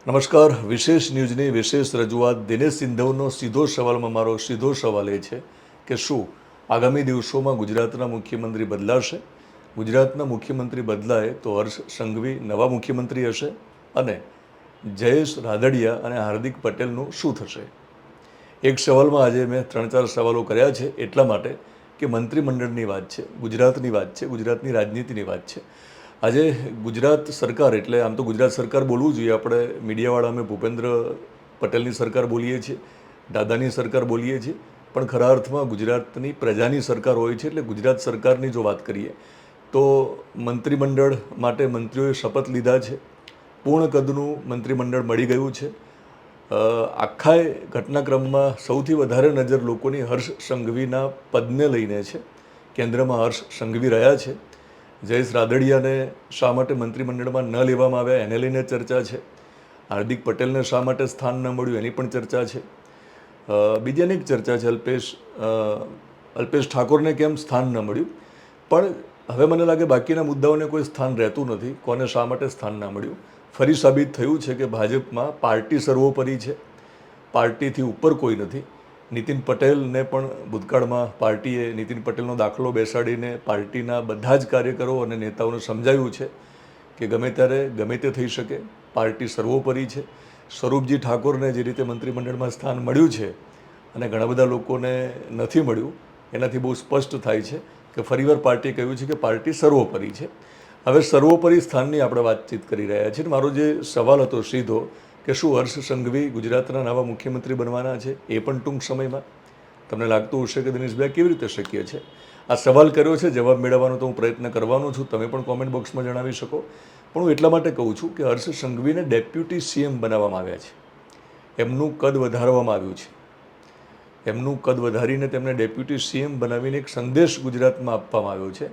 નમસ્કાર. વિશેષ ન્યૂઝની વિશેષ રજૂઆત દિનેશ સિંધવનો સીધો સવાલમાં મારો સીધો સવાલ એ છે કે શું આગામી દિવસોમાં ગુજરાતના મુખ્યમંત્રી બદલાશે? ગુજરાતના મુખ્યમંત્રી બદલાય તો હર્ષ સંઘવી નવા મુખ્યમંત્રી હશે અને જયેશ રાદડિયા અને હાર્દિક પટેલનું શું થશે? એક સવાલમાં આજે મેં 3-4 સવાલો કર્યા છે એટલા માટે કે મંત્રીમંડળની વાત છે, ગુજરાતની વાત છે, ગુજરાતની રાજનીતિની વાત છે. આજે ગુજરાત સરકાર એટલે આમ તો ગુજરાત સરકાર બોલવું જોઈએ, આપણે મીડિયાવાળા અમે ભૂપેન્દ્ર પટેલની સરકાર બોલીએ છીએ, દાદાની સરકાર બોલીએ છીએ, પણ ખરા અર્થમાં ગુજરાતની પ્રજાની સરકાર હોય છે. એટલે ગુજરાત સરકારની જો વાત કરીએ તો મંત્રીમંડળ માટે મંત્રીઓએ શપથ લીધા છે. પૂર્ણ કદનું મંત્રીમંડળ મળી ગયું છે. આખા ઘટનાક્રમમાં સૌથી વધારે નજર લોકોની હર્ષ સંઘવીના પદને લઈને છે. કેન્દ્રમાં હર્ષ સંઘવી રહ્યા છે. જયેશ રાદડિયાને શા માટે મંત્રીમંડળમાં ન લેવામાં આવ્યા એને લઈને ચર્ચા છે. હાર્દિક પટેલને શા માટે સ્થાન ન મળ્યું એની પણ ચર્ચા છે. બીજી અનેક ચર્ચા છે. અલ્પેશ ઠાકોરને કેમ સ્થાન ન મળ્યું. પણ હવે મને લાગે બાકીના મુદ્દાઓને કોઈ સ્થાન રહેતું નથી. કોને શા માટે સ્થાન ના મળ્યું ફરી સાબિત થયું છે કે ભાજપમાં પાર્ટી સર્વોપરી છે, પાર્ટીથી ઉપર કોઈ નથી. નીતિન પટેલને પણ ભૂતકાળમાં પાર્ટીએ નીતિન પટેલનો દાખલો બેસાડીને પાર્ટીના બધા જ કાર્યકરો અને નેતાઓને સમજાવ્યું છે કે ગમે ત્યારે ગમે તે થઈ શકે, પાર્ટી સર્વોપરી છે. સ્વરૂપજી ઠાકોરને જે રીતે મંત્રીમંડળમાં સ્થાન મળ્યું છે અને ઘણા બધા લોકોને નથી મળ્યું, એનાથી બહુ સ્પષ્ટ થાય છે કે ફરીવાર પાર્ટીએ કહ્યું છે કે પાર્ટી સર્વોપરી છે. હવે સર્વોપરી સ્થાનની આપણે વાતચીત કરી રહ્યા છીએ. મારો જે સવાલ હતો સીધો કે શું હર્ષ સંઘવી ગુજરાતના નવા મુખ્યમંત્રી બનવાના છે, એ પણ ટૂંક સમયમાં? તમને લાગતું હશે કે દિનેશભાઈ કેવી રીતે શક્ય છે? આ સવાલ કર્યો છે, જવાબ મેળવવાનો તો હું પ્રયત્ન કરવાનો છું. તમે પણ કોમેન્ટ બોક્સમાં જણાવી શકો. પણ હું એટલા માટે કહું છું કે હર્ષ સંઘવીને ડેપ્યુટી સીએમ બનાવવામાં આવ્યા છે. એમનું કદ વધારવામાં આવ્યું છે. એમનું કદ વધારીને તેમને ડેપ્યુટી સીએમ બનાવીને એક સંદેશ ગુજરાતમાં આપવામાં આવ્યો છે.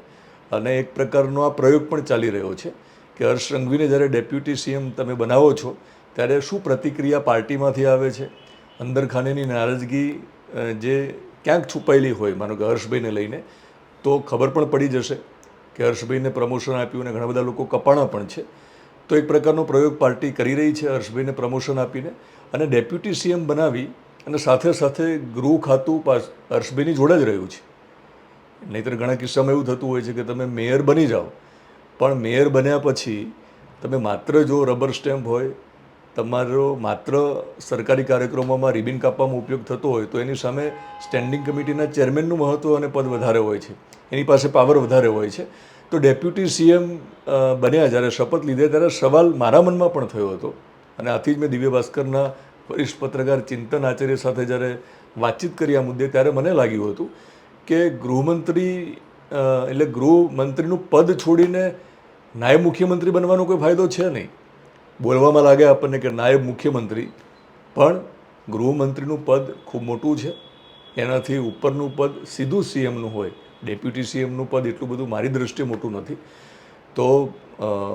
અને એક પ્રકારનો આ પ્રયોગ પણ ચાલી રહ્યો છે કે હર્ષ સંઘવીને જ્યારે ડેપ્યુટી સીએમ તમે બનાવો છો ત્યારે શું પ્રતિક્રિયા પાર્ટીમાંથી આવે છે. અંદર ખાનેની નારાજગી જે ક્યાંક છુપાયેલી હોય, માનો કે હર્ષભાઈને લઈને, તો ખબર પણ પડી જશે કે હર્ષભાઈને પ્રમોશન આપ્યું અને ઘણા બધા લોકો કપાણા પણ છે. તો એક પ્રકારનો પ્રયોગ પાર્ટી કરી રહી છે હર્ષભાઈને પ્રમોશન આપીને અને ડેપ્યુટી સીએમ બનાવી અને સાથે સાથે ગૃહ ખાતું હર્ષભાઈની જોડે જ રહ્યું છે. નહીંતર ઘણા કિસ્સામાં એવું થતું હોય છે કે તમે મેયર બની જાઓ, પણ મેયર બન્યા પછી તમે માત્ર જો રબર સ્ટેમ્પ હોય, તમારો માત્ર સરકારી કાર્યક્રમોમાં રિબિન કાપવામાં ઉપયોગ થતો હોય તો એની સામે સ્ટેન્ડિંગ કમિટીના ચેરમેનનું મહત્ત્વ અને પદ વધારે હોય છે, એની પાસે પાવર વધારે હોય છે. તો ડેપ્યુટી સીએમ બન્યા જ્યારે શપથ લીધે ત્યારે સવાલ મારા મનમાં પણ થયો હતો અને આથી જ મેં દિવ્ય ભાસ્કરના વરિષ્ઠ પત્રકાર ચિંતન આચાર્ય સાથે જ્યારે વાતચીત કરી આ મુદ્દે ત્યારે મને લાગ્યું હતું કે ગૃહમંત્રી એટલે ગૃહમંત્રીનું પદ છોડીને નાયબ મુખ્યમંત્રી બનવાનો કોઈ ફાયદો છે નહીં. બોલવામાં લાગે આપણને કે નાયબ મુખ્યમંત્રી, પણ ગૃહમંત્રીનું પદ ખૂબ મોટું છે. એનાથી ઉપરનું પદ સીધું સીએમનું હોય. ડેપ્યુટી સીએમનું પદ એટલું બધું મારી દૃષ્ટિએ મોટું નથી. તો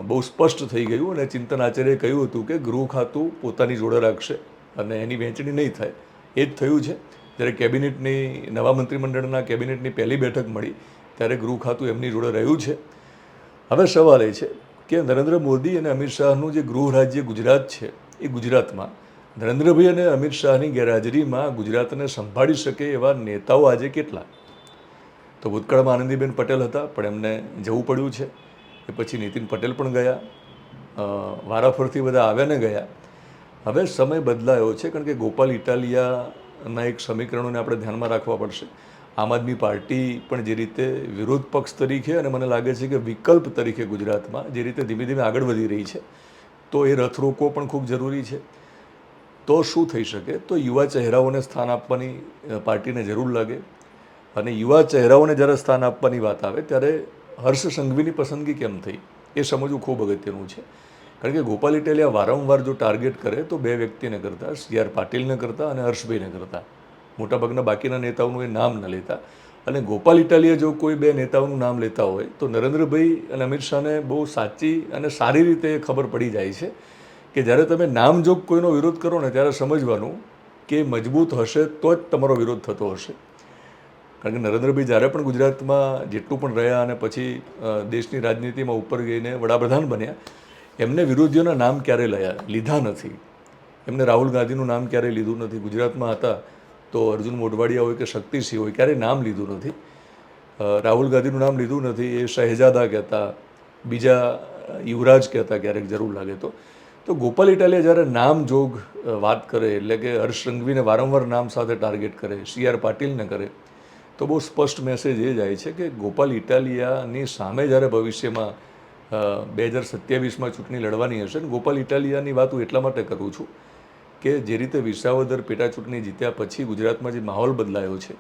બહુ સ્પષ્ટ થઈ ગયું અને ચિંતન આચાર્યએ કહ્યું હતું કે ગૃહ ખાતું પોતાની જોડે રાખશે અને એની વહેંચણી નહીં થાય. એ જ થયું છે. જ્યારે કેબિનેટની નવા મંત્રીમંડળના કેબિનેટની પહેલી બેઠક મળી ત્યારે ગૃહ ખાતું એમની જોડે રહ્યું છે. હવે સવાલ એ છે કે નરેન્દ્ર મોદી અને અમિત શાહનું જે ગૃહ રાજ્ય ગુજરાત છે, એ ગુજરાતમાં નરેન્દ્રભાઈ અને અમિત શાહની ગેરહાજરીમાં ગુજરાતને સંભાળી શકે એવા નેતાઓ આજે કેટલા? તો ભૂતકાળમાં આનંદીબેન પટેલ હતા, પણ એમને જવું પડ્યું છે. એ પછી નીતિન પટેલ પણ ગયા. વારાફરતી બધા આવ્યા ને ગયા. હવે સમય બદલાયો છે કારણ કે ગોપાલ ઇટાલિયાના એક સમીકરણોને આપણે ધ્યાનમાં રાખવા પડશે. આમ આદમી પાર્ટી પણ જે રીતે વિરોધ પક્ષ તરીકે અને મને લાગે છે કે વિકલ્પ તરીકે ગુજરાતમાં જે રીતે ધીમે ધીમે આગળ વધી રહી છે, તો એ રથ રોકવો પણ ખૂબ જરૂરી છે. તો શું થઈ શકે? તો યુવા ચહેરાઓને સ્થાન આપવાની પાર્ટીને જરૂર લાગે અને યુવા ચહેરાઓને જ્યારે સ્થાન આપવાની વાત આવે ત્યારે હર્ષ સંઘવીની પસંદગી કેમ થઈ એ સમજવું ખૂબ અગત્યનું છે. કારણ કે ગોપાલ ઇટાલિયા વારંવાર જો ટાર્ગેટ કરે તો બે વ્યક્તિને કરતા, સી.આર. પાટીલને કરતા અને હર્ષભાઈને કરતા, મોટાભાગના બાકીના નેતાઓનું એ નામ ન લેતા. અને ગોપાલ ઇટાલિયા જો કોઈ બે નેતાઓનું નામ લેતા હોય તો નરેન્દ્રભાઈ અને અમિત શાહને બહુ સાચી અને સારી રીતે ખબર પડી જાય છે કે જ્યારે તમે નામજોગ કોઈનો વિરોધ કરો ને ત્યારે સમજવાનું કે મજબૂત હશે તો જ તમારો વિરોધ થતો હશે. કારણ કે નરેન્દ્રભાઈ જ્યારે પણ ગુજરાતમાં જેટલું પણ રહ્યા અને પછી દેશની રાજનીતિમાં ઉપર ગઈને વડાપ્રધાન બન્યા, એમને વિરોધીઓના નામ ક્યારેય લીધા નથી. એમને રાહુલ ગાંધીનું નામ ક્યારેય લીધું નથી. ગુજરાતમાં હતા તો અર્જુન મોઢવાડિયા હોય કે શક્તિસિંહ હોય ક્યારેય નામ લીધું નથી. રાહુલ ગાંધીનું નામ લીધું નથી. એ શહેજાદા કહેતા, બીજા યુવરાજ કહેતા ક્યારેક જરૂર લાગે તો ગોપાલ ઇટાલિયા જ્યારે નામ જોગ વાત કરે, એટલે કે હર્ષ સંઘવીને વારંવાર નામ સાથે ટાર્ગેટ કરે, CR પાટીલને કરે, તો બહુ સ્પષ્ટ મેસેજ એ જાય છે કે ગોપાલ ઇટાલિયાની સામે જ્યારે ભવિષ્યમાં 2027માં ચૂંટણી લડવાની હશે ને, ગોપાલ ઇટાલિયાની વાત હું એટલા માટે કરું છું કે જે રીતે વિસાવદર પેટા ચૂંટણી જીત્યા પછી ગુજરાતમાં જે માહોલ બદલાયો છે,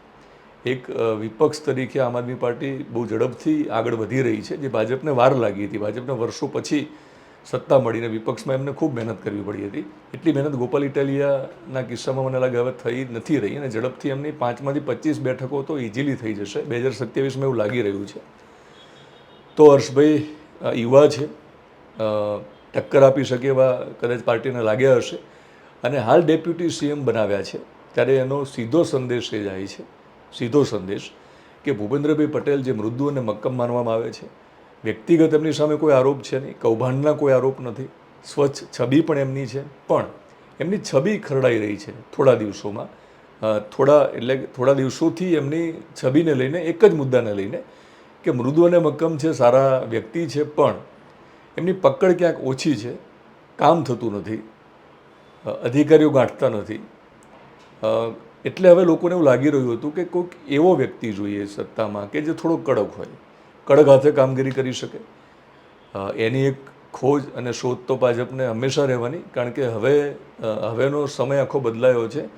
એક વિપક્ષ તરીકે આમ આદમી પાર્ટી બહુ ઝડપથી આગળ વધી રહી છે, જે ભાજપને વાર લાગી હતી. ભાજપને વર્ષો પછી સત્તા મળીને વિપક્ષમાં એમને ખૂબ મહેનત કરવી પડી હતી. એટલી મહેનત ગોપાલ ઇટાલિયાના કિસ્સામાં મને લાગે હવે થઈ નથી રહી, અને ઝડપથી એમની 5માંથી 25 બેઠકો તો ઇઝીલી થઈ જશે 2027માં, એવું લાગી રહ્યું છે. તો હર્ષભાઈ યુવા છે, ટક્કર આપી શકે એવા કદાચ પાર્ટીને લાગ્યા હશે, અને હાલ ડેપ્યુટી CM બનાવ્યા છે ત્યારે એનો સીધો સંદેશ એ જાય છે, સીધો સંદેશ કે ભૂપેન્દ્રભાઈ પટેલ જે મૃદુ અને મક્કમ માનવામાં આવે છે, વ્યક્તિગત એમની સામે કોઈ આરોપ છે નહીં, કૌભાંડના કોઈ આરોપ નથી, સ્વચ્છ છબી પણ એમની છે, પણ એમની છબી ખરડાઈ રહી છે થોડા દિવસોમાં. થોડા દિવસોથી એમની છબીને લઈને, એક જ મુદ્દાને લઈને કે મૃદુ અને મક્કમ છે, સારા વ્યક્તિ છે, પણ એમની પકડ ક્યાંક ઓછી છે, કામ થતું નથી, અધિકારીઓ ગાંઠતા નથી. એટલે હવે લોકોને એવું લાગી રહ્યું હતું કે કોઈક એવો વ્યક્તિ જોઈએ સત્તામાં કે જે થોડો કડક હોય, કડક હાથે કામગીરી કરી શકે. એની એક ખોજ અને શોધ તો ભાજપને હંમેશા રહેવાની, કારણ કે હવેનો સમય આખો બદલાયો છે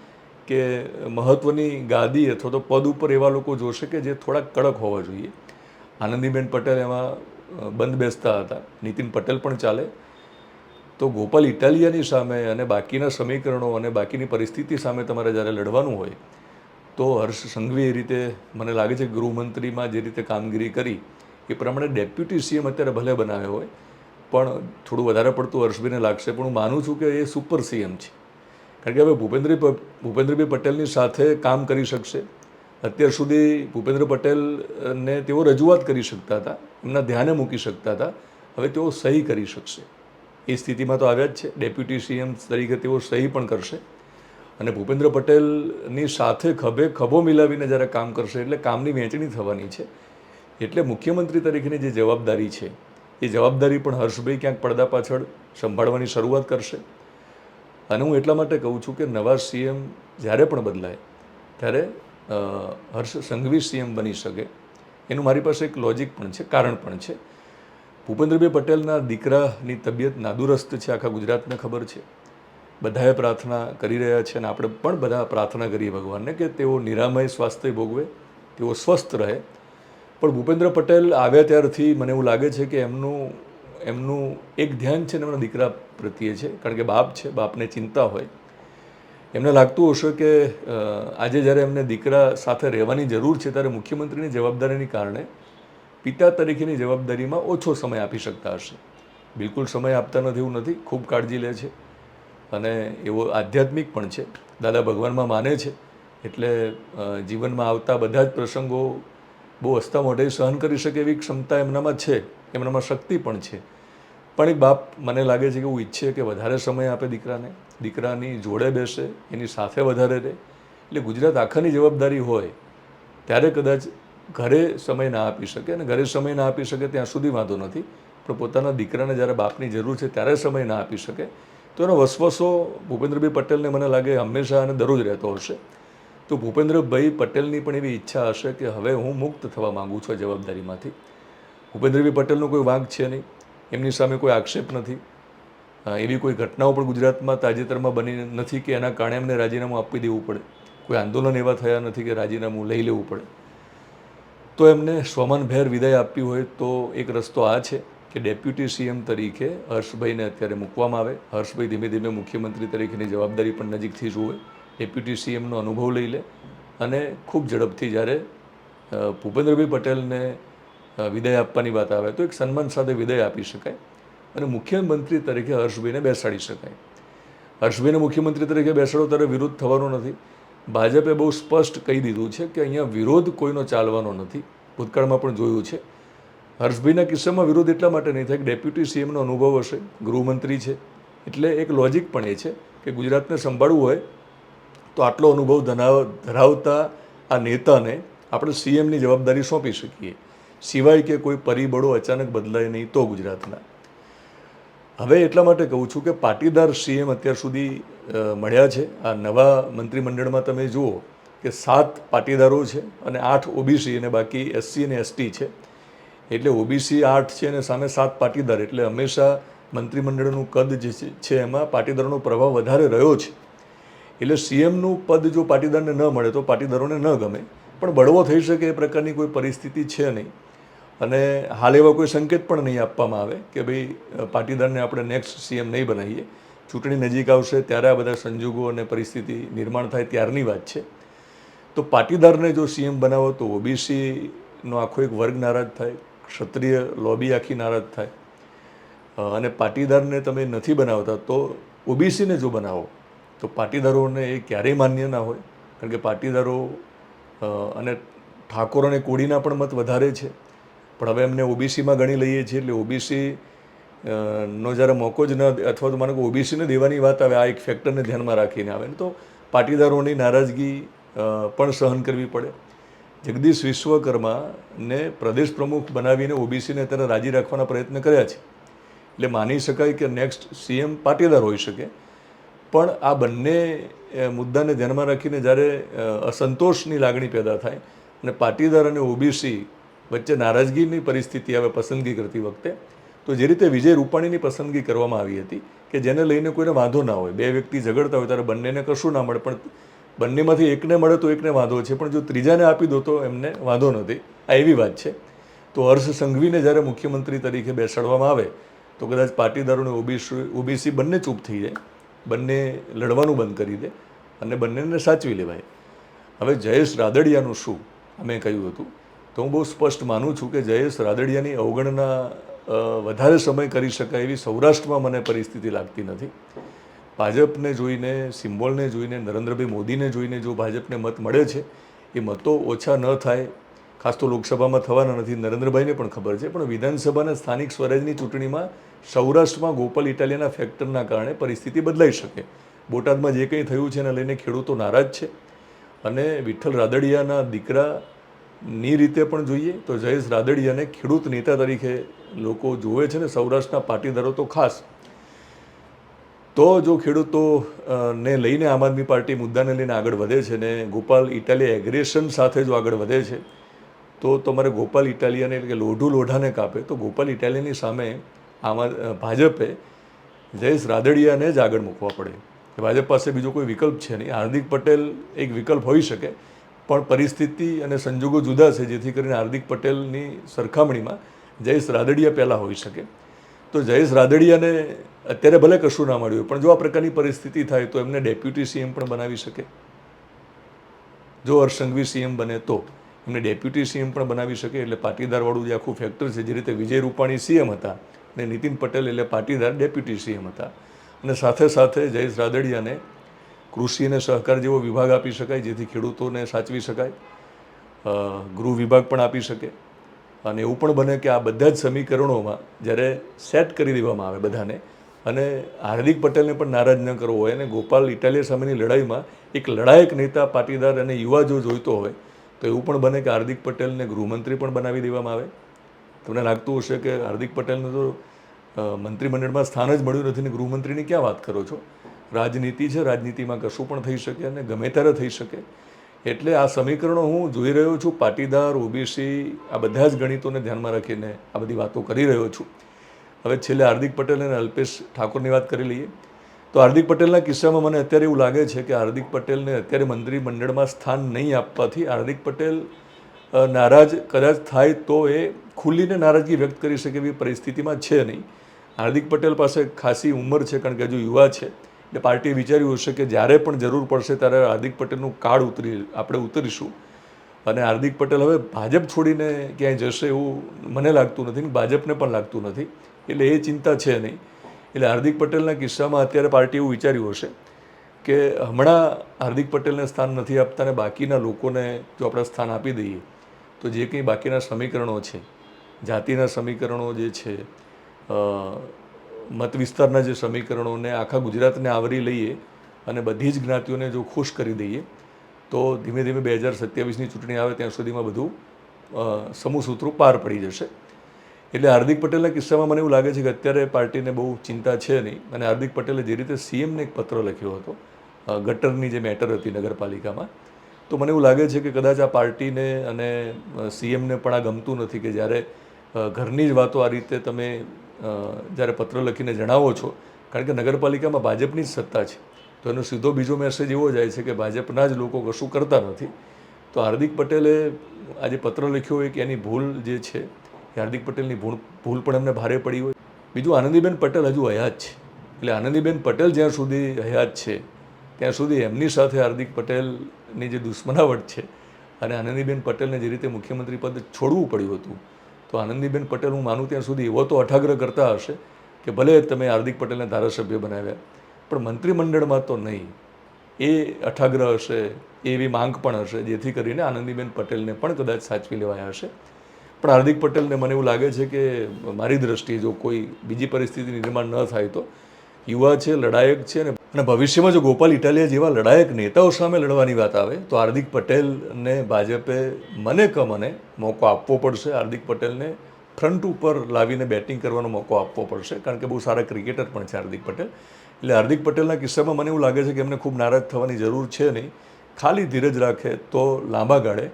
કે મહત્ત્વની ગાદી અથવા તો પદ ઉપર એવા લોકો જોશે કે જે થોડા કડક હોવા જોઈએ. આનંદીબેન પટેલ એમાં બંધ બેસતા હતા, નીતિન પટેલ પણ ચાલે. તો ગોપાલ ઇટાલિયાની સામે અને બાકીના સમીકરણો અને બાકીની પરિસ્થિતિ સામે તમારે જ્યારે લડવાનું હોય તો હર્ષ સંઘવી એ રીતે મને લાગે છે ગૃહમંત્રીમાં જે રીતે કામગીરી કરી એ પ્રમાણે ડેપ્યુટી CM અત્યારે ભલે બનાવ્યો હોય, પણ થોડું વધારે પડતું હર્ષભાઈને લાગશે, પણ હું માનું છું કે એ સુપર CM છે. કારણ કે હવે ભૂપેન્દ્રભાઈ પટેલની સાથે કામ કરી શકશે. અત્યાર સુધી ભૂપેન્દ્ર પટેલને તેઓ રજૂઆત કરી શકતા હતા, એમના ધ્યાને મૂકી શકતા હતા, હવે તેઓ સહી કરી શકશે. એ સ્થિતિમાં તો આવ્યા જ છે. ડેપ્યુટી CM તરીકે તેઓ સહી પણ કરશે, અને ભૂપેન્દ્ર પટેલની સાથે ખભો મિલાવીને જ્યારે કામ કરશે એટલે કામની વહેંચણી થવાની છે. એટલે મુખ્યમંત્રી તરીકેની જે જવાબદારી છે એ જવાબદારી પણ હર્ષભાઈ ક્યાંક પડદા પાછળ સંભાળવાની શરૂઆત કરશે. અને હું એટલા માટે કહું છું કે નવા CM જ્યારે પણ બદલાય ત્યારે હર્ષ સંઘવી CM બની શકે એનું મારી પાસે એક લોજિક પણ છે, કારણ પણ છે. ભૂપેન્દ્રભાઈ પટેલના દીકરાની તબિયત નાદુરસ્ત છે, આખા ગુજરાતને ખબર છે. બધાએ પ્રાર્થના કરી રહ્યા છે, અને આપણે પણ બધા પ્રાર્થના કરીએ ભગવાનને કે તેઓ નિરામય સ્વાસ્થ્ય ભોગવે, તેઓ સ્વસ્થ રહે. પણ ભૂપેન્દ્ર પટેલ આવ્યા ત્યારથી મને એવું લાગે છે કે એમનું એક ધ્યાન છે ને એમના દીકરા પ્રત્યે છે, કારણ કે બાપ છે, બાપને ચિંતા હોય. એમને લાગતું હશે કે આજે જ્યારે એમને દીકરા સાથે રહેવાની જરૂર છે ત્યારે મુખ્યમંત્રીની જવાબદારીને કારણે પિતા તરીકેની જવાબદારીમાં ઓછો સમય આપી શકતા હશે. બિલકુલ સમય આપતા નથી એવું નથી, ખૂબ કાળજી લે છે, અને એવો આધ્યાત્મિક પણ છે, દાદા ભગવાનમાં માને છે. એટલે જીવનમાં આવતા બધા જ પ્રસંગો બહુ હસતા મોઢે સહન કરી શકે એવી ક્ષમતા એમનામાં છે, એમનામાં શક્તિ પણ છે. પણ એક બાપ મને લાગે છે કે એવું ઈચ્છે કે વધારે સમય આપે દીકરાને, દીકરાની જોડે બેસે, એની સાથે વધારે રહે. એટલે ગુજરાત આખાની જવાબદારી હોય ત્યારે કદાચ ઘરે સમય ના આપી શકે, અને ઘરે સમય ના આપી શકે ત્યાં સુધી વાંધો નથી, પણ પોતાના દીકરાને જ્યારે બાપની જરૂર છે ત્યારે સમય ના આપી શકે તો એનો વસવસો ભૂપેન્દ્રભાઈ પટેલને મને લાગે હંમેશા અને દરરોજ રહેતો હશે. તો ભૂપેન્દ્રભાઈ પટેલની પણ એવી ઈચ્છા હશે કે હવે હું મુક્ત થવા માગું છું જવાબદારીમાંથી. ભૂપેન્દ્રભાઈ પટેલનો કોઈ વાંક છે નહીં, એમની સામે કોઈ આક્ષેપ નથી, એવી કોઈ ઘટનાઓ પણ ગુજરાતમાં તાજેતરમાં બની નથી કે એના કારણે એમને રાજીનામું આપી દેવું પડે. કોઈ આંદોલન એવા થયા નથી કે રાજીનામું લઈ લેવું પડે. તો એમને સ્વમાનભેર વિદાય આપવી હોય તો એક રસ્તો આ છે કે ડેપ્યુટી CM તરીકે હર્ષભાઈને અત્યારે મૂકવામાં આવે. હર્ષભાઈ ધીમે ધીમે મુખ્યમંત્રી તરીકેની જવાબદારી પણ નજીકથી જુએ, ડેપ્યુટી CMનો અનુભવ લઈ લે, અને ખૂબ ઝડપથી જ્યારે ભૂપેન્દ્રભાઈ પટેલને વિદાય આપવાની વાત આવે તો એક સન્માન સાથે વિદાય આપી શકાય, અને મુખ્યમંત્રી તરીકે હર્ષભાઈને બેસાડી શકાય. હર્ષભાઈને મુખ્યમંત્રી તરીકે બેસાડો ત્યારે વિરોધ થવાનો નથી. ભાજપે બહુ સ્પષ્ટ કહી દીધું છે કે અહીંયા વિરોધ કોઈનો ચાલવાનો નથી. ભૂતકાળમાં પણ જોયું છે. હર્ષભાઈના કિસ્સામાં વિરોધ એટલા માટે નહીં થાય કે ડેપ્યુટી સીએમનો અનુભવ હશે, ગૃહમંત્રી છે, એટલે એક લોજિક પણ એ છે કે ગુજરાતને સંભાળવું હોય તો આટલો અનુભવ ધરાવતા આ નેતાને આપણે સીએમની જવાબદારી સોંપી શકીએ, સિવાય કે કોઈ પરિબળો અચાનક બદલાય નહીં તો ગુજરાતના. હવે એટલા માટે કહું છું કે પાટીદાર સીએમ અત્યાર સુધી મળ્યા છે. આ નવા મંત્રીમંડળમાં તમે જુઓ કે 7 પાટીદારો છે અને 8 ઓબીસી અને બાકી એસસી અને એસટી છે. એટલે ઓબીસી 8 છે અને સામે 7 પાટીદાર, એટલે હંમેશા મંત્રીમંડળનું કદ જે છે એમાં પાટીદારોનો પ્રભાવ વધારે રહ્યો છે. એટલે સીએમનું પદ જો પાટીદારને ન મળે તો પાટીદારોને ન ગમે, પણ બળવો થઈ શકે એ પ્રકારની કોઈ પરિસ્થિતિ છે નહીં. અને હાલ એવા કોઈ સંકેત પણ નહીં આપવામાં આવે કે ભાઈ પાટીદારને આપણે નેક્સ્ટ સીએમ નહીં બનાવીએ. ચૂંટણી નજીક આવશે ત્યારે આ બધા સંજોગો અને પરિસ્થિતિ નિર્માણ થાય ત્યારની વાત છે. તો પાટીદારને જો સીએમ બનાવો તો ઓબીસીનો આખો એક વર્ગ નારાજ થાય, ક્ષત્રિય લોબી આખી નારાજ થાય, અને પાટીદારને તમે નથી બનાવતા તો ઓબીસીને જો બનાવો તો પાટીદારોને એ ક્યારેય માન્ય ના હોય. કારણ કે પાટીદારો અને ઠાકોર અને કોળીના પણ મત વધારે છે, પણ હવે એમને ઓબીસીમાં ગણી લઈએ છીએ. એટલે ઓબીસી નો જ્યારે મોકો જ ન, અથવા તો મને ઓબીસીને દેવાની વાત આવે, આ એક ફેક્ટરને ધ્યાનમાં રાખીને આવે તો પાટીદારોની નારાજગી પણ સહન કરવી પડે. જગદીશ વિશ્વકર્માને પ્રદેશ પ્રમુખ બનાવીને ઓબીસીને અત્યારે રાજી રાખવાના પ્રયત્ન કર્યા છે. એટલે માની શકાય કે નેક્સ્ટ સીએમ પાટીદાર હોઈ શકે. પણ આ બંને મુદ્દાને ધ્યાનમાં રાખીને જ્યારે અસંતોષની લાગણી પેદા થાય અને પાટીદાર અને ઓબીસી વચ્ચે નારાજગીની પરિસ્થિતિ આવે પસંદગી કરતી વખતે, તો જે રીતે વિજય રૂપાણીની પસંદગી કરવામાં આવી હતી કે જેને લઈને કોઈને વાંધો ના હોય, 2 વ્યક્તિ ઝઘડતા હોય ત્યારે બંનેને કશું ના મળે, પણ બંનેમાંથી એકને મળે તો એકને વાંધો છે, પણ જો ત્રીજાને આપી દો તો એમને વાંધો નથી. આ એવી વાત છે. તો હર્ષ સંઘવીને જ્યારે મુખ્યમંત્રી તરીકે બેસાડવામાં આવે તો કદાચ પાટીદારો અને ઓબીસી બંને ચૂપ થઈ જાય, બંને લડવાનું બંધ કરી દે અને બંનેને સાચવી લેવાય. હવે જયેશ રાદડિયાનું શું અમે કહ્યું હતું, તો હું બહુ સ્પષ્ટ માનું છું કે જયેશ રાદડિયાની અવગણના વધારે સમય કરી શકાય એવી સૌરાષ્ટ્રમાં મને પરિસ્થિતિ લાગતી નથી. ભાજપને જોઈને, સિમ્બોલને જોઈને, નરેન્દ્રભાઈ મોદીને જોઈને જો ભાજપને મત મળે છે, એ મતો ઓછા ન થાય, ખાસ તો લોકસભામાં થવાના નથી, નરેન્દ્રભાઈને પણ ખબર છે, પણ વિધાનસભાના સ્થાનિક સ્વરાજની ચૂંટણીમાં સૌરાષ્ટ્રમાં ગોપાલ ઇટાલિયાના ફેક્ટરના કારણે પરિસ્થિતિ બદલાઈ શકે. બોટાદમાં જે કંઈ થયું છે એને લઈને ખેડૂતો નારાજ છે, અને વિઠ્ઠલ રાદડિયાના દીકરાની રીતે પણ જોઈએ તો જયેશ રાદડિયાને ખેડૂત નેતા તરીકે લોકો જોવે છે ને સૌરાષ્ટ્રના પાટીદારો તો ખાસ. તો જો ખેડૂતોને લઈને આમ આદમી પાર્ટી મુદ્દાને લઈને આગળ વધે છે ને ગોપાલ ઇટાલિયા એગ્રેશન સાથે જો આગળ વધે છે, તો તમારે ગોપાલ ઇટાલિયાને એટલે કે લોઢું લોઢાને કાપે, તો ગોપાલ ઇટાલિયાની સામે ભાજપે જયેશ રાદડિયાને જ આગળ મૂકવા પડે. ભાજપ પાસે બીજો કોઈ વિકલ્પ છે નહીં. હાર્દિક પટેલ એક વિકલ્પ હોઈ શકે, પણ પરિસ્થિતિ અને સંજોગો જુદા છે, જેથી કરીને હાર્દિક પટેલની સરખામણીમાં જયેશ રાદડિયા પહેલાં હોઈ શકે. તો જયેશ રાદડિયાને અત્યારે ભલે કશું ના મળ્યું, પણ જો આ પ્રકારની પરિસ્થિતિ થાય તો એમને ડેપ્યુટી સીએમ પણ બનાવી શકે. જો હર્ષ સંઘવી સીએમ બને તો એમને ડેપ્યુટી સીએમ પણ બનાવી શકે. એટલે પાટીદારવાળું જે આખું ફેક્ટર છે, જે રીતે વિજય રૂપાણી સીએમ હતા અને નીતિન પટેલ એટલે પાટીદાર ડેપ્યુટી સીએમ હતા, અને સાથે સાથે જયેશ રાદડિયાને કૃષિ અને સહકાર જેવો વિભાગ આપી શકાય, જેથી ખેડૂતોને સાચવી શકાય, ગૃહ વિભાગ પણ આપી શકે. અને એવું પણ બને કે આ બધા જ સમીકરણોમાં જ્યારે સેટ કરી દેવામાં આવે બધાને, અને હાર્દિક પટેલને પણ નારાજ ન કરવો હોય, અને ગોપાલ ઇટાલિયા સામેની લડાઈમાં એક લડાયક નેતા પાટીદાર અને યુવા જો જોઈતો હોય, તો એવું પણ બને કે હાર્દિક પટેલને ગૃહમંત્રી પણ બનાવી દેવામાં આવે. તમને લાગતું હશે કે હાર્દિક પટેલને તો મંત્રીમંડળમાં સ્થાન જ મળ્યું નથી ને ગૃહમંત્રીની ક્યાં વાત કરો છો. રાજનીતિ છે, રાજનીતિમાં કશું પણ થઈ શકે અને ગમે ત્યારે થઈ શકે. એટલે આ સમીકરણો હું જોઈ રહ્યો છું. પાટીદાર, ઓબીસી આ બધા જ ગણિતોને ધ્યાનમાં રાખીને આ બધી વાતો કરી રહ્યો છું. હવે છેલ્લે હાર્દિક પટેલ અને અલ્પેશ ઠાકોરની વાત કરી લઈએ તો હાર્દિક પટેલના કિસ્સામાં મને અત્યારે એવું લાગે છે કે હાર્દિક પટેલને અત્યારે મંત્રીમંડળમાં સ્થાન નહીં આપવાથી હાર્દિક પટેલ નારાજ કદાચ થાય તો એ ખુલ્લીને નારાજગી વ્યક્ત કરી શકે એવી પરિસ્થિતિમાં છે નહીં. હાર્દિક પટેલ પાસે ખાસી ઉંમર છે, કારણ કે હજુ યુવા છે. એટલે પાર્ટીએ વિચાર્યું હશે કે જ્યારે પણ જરૂર પડશે ત્યારે હાર્દિક પટેલનું કાર્ડ આપણે ઉતરીશું. અને હાર્દિક પટેલ હવે ભાજપ છોડીને ક્યાંય જશે એવું મને લાગતું નથી ને ભાજપને પણ લાગતું નથી. એટલે એ ચિંતા છે નહીં. એટલે હાર્દિક પટેલના કિસ્સામાં અત્યારે પાર્ટી એવું વિચાર્યું હશે કે હમણાં હાર્દિક પટેલને સ્થાન નથી આપતા ને બાકીના લોકોને જો આપણે સ્થાન આપી દઈએ તો જે કંઈ બાકીના સમીકરણો છે જાતિના સમીકરણો જે છે, મત વિસ્તારના જે સમીકરણોને આખા ગુજરાતને આવરી લઈએ અને બધી જ જ્ઞાતિઓને જો ખુશ કરી દઈએ તો ધીમે ધીમે 2027ની ચૂંટણી આવે ત્યાં સુધીમાં બધું સમૂહ સૂત્રો પાર પડી જશે. એટલે હાર્દિક પટેલના કિસ્સામાં મને એવું લાગે છે કે અત્યારે પાર્ટીને બહુ ચિંતા છે નહીં. અને હાર્દિક પટેલે જે રીતે સીએમને એક પત્ર લખ્યો હતો ગટરની જે મેટર હતી નગરપાલિકામાં, તો મને એવું લાગે છે કે કદાચ આ પાર્ટીને અને સીએમને પણ આ ગમતું નથી કે જ્યારે ઘરની જ વાતો આ રીતે તમે જ્યારે પત્ર લખીને જણાવો છો. કારણ કે નગરપાલિકામાં ભાજપની જ સત્તા છે, તો એનો સીધો બીજો મેસેજ એવો જાય છે કે ભાજપના જ લોકો કશું કરતા નથી. તો હાર્દિક પટેલે આજે પત્ર લખ્યો હોય કે એની ભૂલ જે છે એ હાર્દિક પટેલની ભૂલ પણ એમને ભારે પડી હોય. બીજું, આનંદીબેન પટેલ હજુ હયાત છે, એટલે આનંદીબેન પટેલ જ્યાં સુધી હયાત છે ત્યાં સુધી એમની સાથે હાર્દિક પટેલની જે દુશ્મનાવટ છે અને આનંદીબેન પટેલને જે રીતે મુખ્યમંત્રી પદ છોડવું પડ્યું હતું, તો આનંદીબેન પટેલ હું માનું ત્યાં સુધી એવો તો અઠાગ્રહ કરતા હશે કે ભલે તમે હાર્દિક પટેલને ધારાસભ્ય બનાવ્યા પણ મંત્રીમંડળમાં તો નહીં. એ અઠાગ્રહ હશે, એવી માંગ પણ હશે જેથી કરીને આનંદીબેન પટેલને પણ કદાચ સાચવી લેવાયા હશે. પણ હાર્દિક પટેલને મને એવું લાગે છે કે મારી દ્રષ્ટિએ જો કોઈ બીજી પરિસ્થિતિ નિર્માણ ન થાય તો યુવા છે, લડાયક છે, અને ભવિષ્યમાં જો ગોપાલ ઇટાલિયા જેવા લડાયક નેતાઓ સામે લડવાની વાત આવે તો હાર્દિક પટેલને ભાજપે મને મોકો આપવો પડશે. હાર્દિક પટેલને ફ્રન્ટ ઉપર લાવીને બેટિંગ કરવાનો મોકો આપવો પડશે, કારણ કે બહુ સારા ક્રિકેટર પણ છે હાર્દિક પટેલ. એટલે હાર્દિક પટેલના કિસ્સામાં મને એવું લાગે છે કે એમને ખૂબ નારાજ થવાની જરૂર છે નહીં. ખાલી ધીરજ રાખે તો લાંબા ગાળે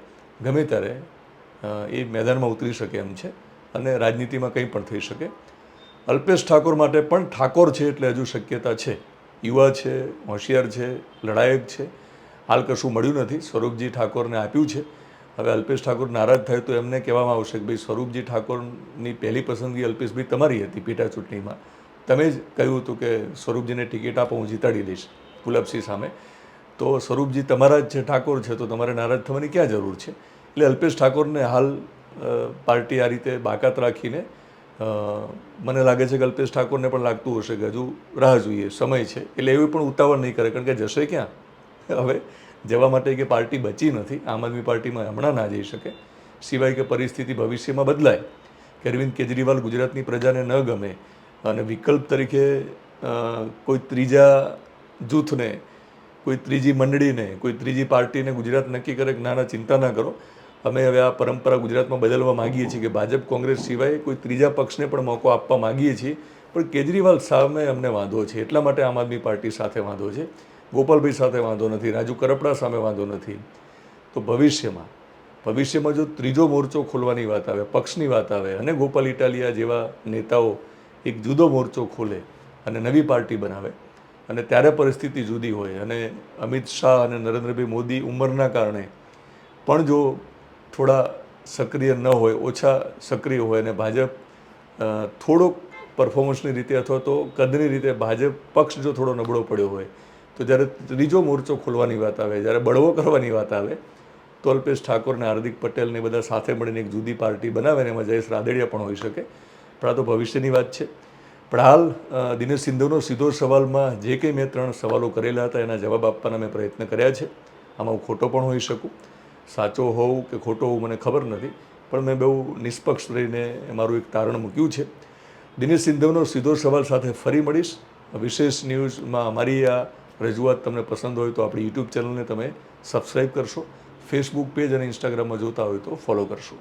ગમે ત્યારે એ મેદાનમાં ઉતરી શકે એમ છે અને રાજનીતિમાં કંઈ પણ થઈ શકે. અલ્પેશ ઠાકોર માટે પણ ઠાકોર છે એટલે હજુ શક્યતા છે. યુવા છે, હોશિયાર છે, લડાયક છે. હાલ કશું મળ્યું નથી, સ્વરૂપજી ઠાકોરને આપ્યું છે. હવે અલ્પેશ ઠાકોર નારાજ થાય તો એમને કહેવામાં આવશે કે ભાઈ સ્વરૂપજી ઠાકોરની પહેલી પસંદગી અલ્પેશભાઈ તમારી હતી પેટા ચૂંટણીમાં. તમે જ કહ્યું હતું કે સ્વરૂપજીને ટિકિટ આપો, હું જીતાડી દઈશ ગુલાબસિંહ સામે. તો સ્વરૂપજી તમારા જ છે, ઠાકોર છે, તો તમારે નારાજ થવાની ક્યાં જરૂર છે? એટલે અલ્પેશ ઠાકોરને હાલ પાર્ટી આ રીતે બાકાત રાખીને મને લાગે છે કે અલ્પેશ ઠાકોરને પણ લાગતું હશે કે હજુ રાહ જોઈએ, સમય છે. એટલે એવી પણ ઉતાવળ નહીં કરે, કારણ કે જશે ક્યાં? હવે જવા માટે કે પાર્ટી બચી નથી. આમ આદમી પાર્ટીમાં હમણાં ના જઈ શકે, સિવાય કે પરિસ્થિતિ ભવિષ્યમાં બદલાય કે અરવિંદ કેજરીવાલ ગુજરાતની પ્રજાને ન ગમે અને વિકલ્પ તરીકે કોઈ ત્રીજા જૂથને, કોઈ ત્રીજી મંડળીને, કોઈ ત્રીજી પાર્ટીને ગુજરાત નક્કી કરે કે ના ચિંતા ના કરો, અમે હવે આ પરંપરા ગુજરાતમાં બદલવા માગીએ છીએ કે ભાજપ કોંગ્રેસ સિવાય કોઈ ત્રીજા પક્ષને પણ મોકો આપવા માગીએ છીએ. પણ કેજરીવાલ સામે અમને વાંધો છે, એટલા માટે આમ આદમી પાર્ટી સાથે વાંધો છે. ગોપાલભાઈ સાથે વાંધો નથી, રાજુ કરપડા સામે વાંધો નથી. તો ભવિષ્યમાં જો ત્રીજો મોરચો ખોલવાની વાત આવે, પક્ષની વાત આવે અને ગોપાલ ઇટાલિયા જેવા નેતાઓ એક જુદો મોરચો ખોલે અને નવી પાર્ટી બનાવે અને ત્યારે પરિસ્થિતિ જુદી હોય અને અમિત શાહ અને નરેન્દ્રભાઈ મોદી ઉંમરના કારણે પણ જો થોડા સક્રિય ન હોય, ઓછા સક્રિય હોય અને ભાજપ થોડોક પરફોર્મન્સની રીતે અથવા તો કદની રીતે ભાજપ પક્ષ જો થોડો નબળો પડ્યો હોય, તો જ્યારે ત્રીજો મોરચો ખોલવાની વાત આવે, જ્યારે બળવો કરવાની વાત આવે, તો અલ્પેશ ઠાકોર ને હાર્દિક પટેલને બધા સાથે મળીને એક જુદી પાર્ટી બનાવે ને એમાં જયેશ રાદડિયા પણ હોઈ શકે. પણ આ તો ભવિષ્યની વાત છે. પણ હાલ દિનેશ સિંધવનો સીધો સવાલમાં જે કંઈ મેં 3 સવાલો કરેલા હતા એના જવાબ આપવાના મેં પ્રયત્ન કર્યા છે. આમાં હું ખોટો પણ હોઈ શકું, સાચો હોઉં કે ખોટો હોવું મને ખબર નથી, પણ મેં બહુ નિષ્પક્ષ રહીને મારું એક તારણ મૂક્યું છે. દિનેશ સિંધવનો સીધો સવાલ સાથે ફરી મળીશ. વિશેષ ન્યૂઝમાં અમારી આ રજૂઆત તમને પસંદ હોય તો આપણી યુટ્યુબ ચેનલને તમે સબસ્ક્રાઈબ કરશો, ફેસબુક પેજ અને ઇન્સ્ટાગ્રામમાં જોતા હોય તો ફોલો કરશો.